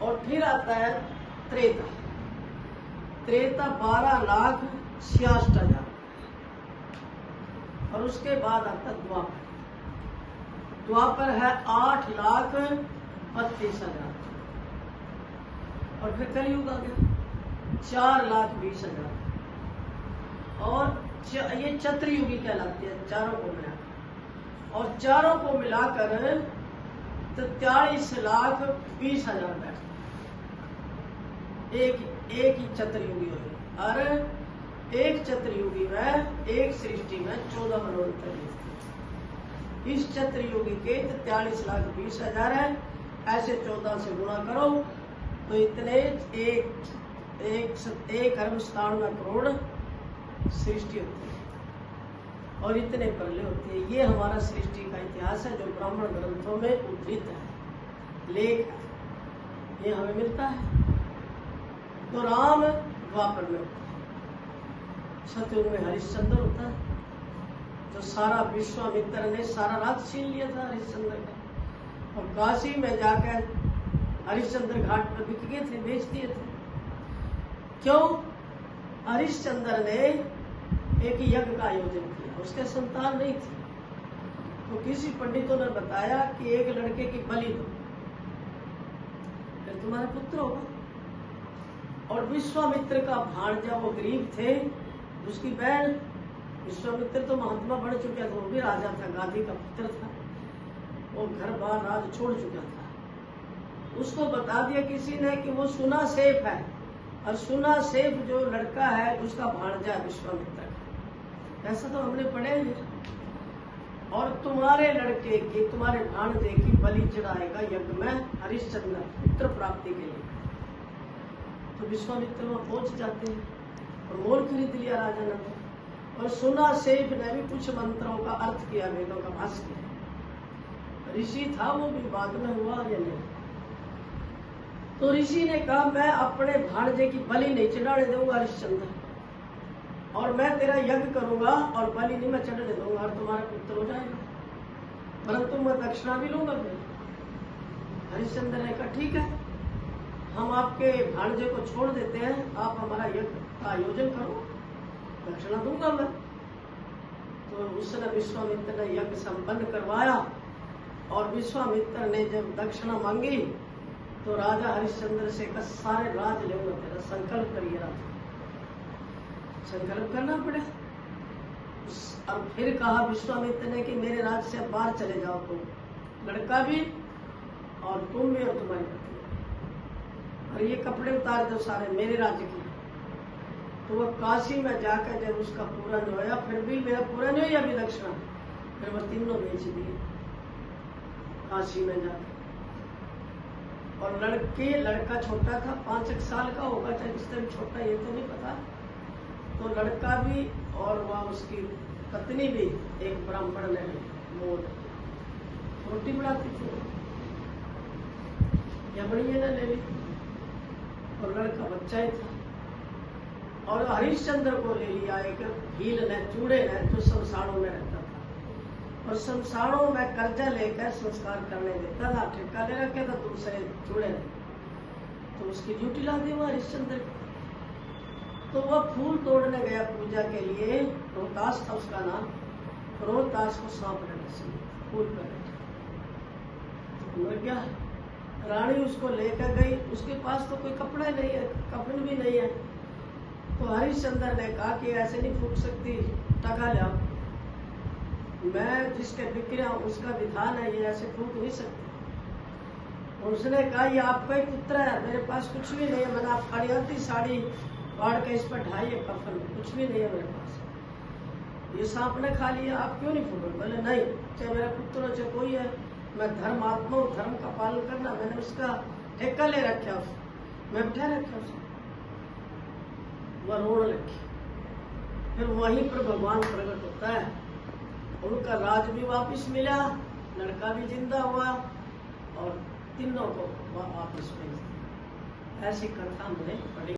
और फिर आता है त्रेता। त्रेता 12,66,000। और उसके बाद आता द्वापर। द्वापर है 8,32,000। और फिर कलयुग आ गया 4,20,000। और ये चतुर्युगी कहलाती है, चारों को मिलाकर। और चारों को मिलाकर 43,20,000 बैठते। एक ही चतुर्युगी हो गई। और एक चतुर्युगी में, एक सृष्टि में 14 मनवंतर। इस चतुर्युगी के 43,20,000 है। ऐसे 14 से गुणा करो तो इतने एक अरब 97 करोड़ सृष्टि होती है और इतने प्रलय होती है। ये हमारा सृष्टि का इतिहास है जो ब्राह्मण ग्रंथों में उद्धृत है, लेख है, ये हमें मिलता है। तो राम द्वापर में होता है, सतयुग में हरिश्चंद्र होता है। जो सारा विश्वामित्र ने सारा राज छीन लिया था हरिश्चंद्र का, और काशी में जाकर हरिश्चंद्र घाट पर बिक गए थे, बेच दिए थे। क्यों? हरिश्चंद्र ने एक यज्ञ का आयोजन किया, उसके संतान नहीं थी। तो किसी पंडितों ने बताया कि एक लड़के की बलि दो, फिर तुम्हारा पुत्र होगा। और विश्वामित्र का भांजा, वो गरीब थे, उसकी बहन, विश्वामित्र तो महात्मा बन चुका था, वो भी राजा था, गांधी का पुत्र था, वो घर बार राज छोड़ चुका था। उसको बता दिया किसी ने कि वो सुना सेफ है, और सुना सेफ जो लड़का है उसका भांजा है विश्वामित्र का। ऐसा तो हमने पढ़े हैं। और तुम्हारे लड़के की, तुम्हारे भांजे की बलि चढ़ाएगा यज्ञ में हरिश्चंद्र, पुत्र प्राप्ति के लिए। तो विश्वामित्र वहां पहुंच जाते हैं और मोल खरीद लिया राजा ने। और सुना सेफ ने भी कुछ मंत्रों का अर्थ किया, वेदों का भाष्य किया। ऋषि था, वो भी बाद में हुआ या नहीं। तो ऋषि ने कहा मैं अपने भांजे की बलि नहीं चढ़ाने दूंगा हरिश्चंद्र, और मैं तेरा यज्ञ करूंगा और बलि नहीं मैं चढ़ने दूंगा, और तुम्हारा पुत्र हो जाएगा, परंतु मैं दक्षिणा भी लूंगा। फिर हरिश्चंद्र ने कहा ठीक है, हम आपके भांजे को छोड़ देते हैं, आप हमारा यज्ञ का आयोजन करो, दक्षिणा दूंगा मैं। तो उसने विश्वामित्र ने यज्ञ संपन्न करवाया। और विश्वामित्र ने जब दक्षिणा मांगी तो राजा हरिश्चंद्र से कहा सारे राज लेगा तेरा, संकल्प करिए राजा। संकल्प करना पड़े। और फिर कहा विश्वामित्र ने कि मेरे राज से बाहर चले जाओ, तुम लड़का भी और तुम भी और तुम्हारी पत्नी, और ये कपड़े उतार दो सारे मेरे राज्य के। तो वह काशी में जाकर जब उसका पूरा नहीं होया, फिर भी मेरा पूरा नहीं हुआ अभी दक्षिणा, फिर वह तीनों बेच दिए काशी में जाकर। और लड़का छोटा था, 5 साल का होगा, चाहे किस तरह छोटा ये तो नहीं पता। तो लड़का भी और वह उसकी पत्नी भी एक ब्राह्मण ने मोल रोटी बनाती थी, यमणिये ने ले ली, और लड़का बच्चा ही था। और हरिश्चंद्र को ले लिया एक भील ने, चूड़े ने, जो शमशानों में रहता था, और शमशानों में कर्जा लेकर संस्कार करने देता था, ठेका ले रखा था दूसरे चूड़े ने। तो उसकी ड्यूटी ला दी वह हरिश्चंद्र की। तो वह फूल तोड़ने गया पूजा के लिए, रोहतास था उसका नाम। रोहतास को सांप ने डसा, फूल पर तो मर गया। रानी उसको लेकर गई, उसके पास तो कोई कपड़ा नहीं है, कफन भी नहीं है। तो हरिश्चंद्र ने कहा कि ऐसे नहीं फूक सकती, टका ले आओ, मैं जिसके बिक्रिया उसका विधान है, ये ऐसे फूक नहीं सकती। उसने कहा ये आपका ही पुत्र है, मेरे पास कुछ भी नहीं है, मैंने आप खड़ियाती साड़ी फाड़ के इस पर ढाई है कफन, कुछ भी नहीं है मेरे पास, ये सांप ने खा लिया, आप क्यों नहीं फूकोगे? बोले नहीं, चाहे मेरा पुत्र हो चाहे कोई है, मैं धर्मात्मा हूँ, धर्म का पालन करना, मैंने उसका ठेका ले रखा, मैं बिठा रखा उसको। वह रोने लगी। फिर वहीं पर भगवान प्रकट होता है, उनका राज भी वापस मिला, लड़का भी जिंदा हुआ, और तीनों को वापस भेज दिया। ऐसी कथा हमने पढ़ी।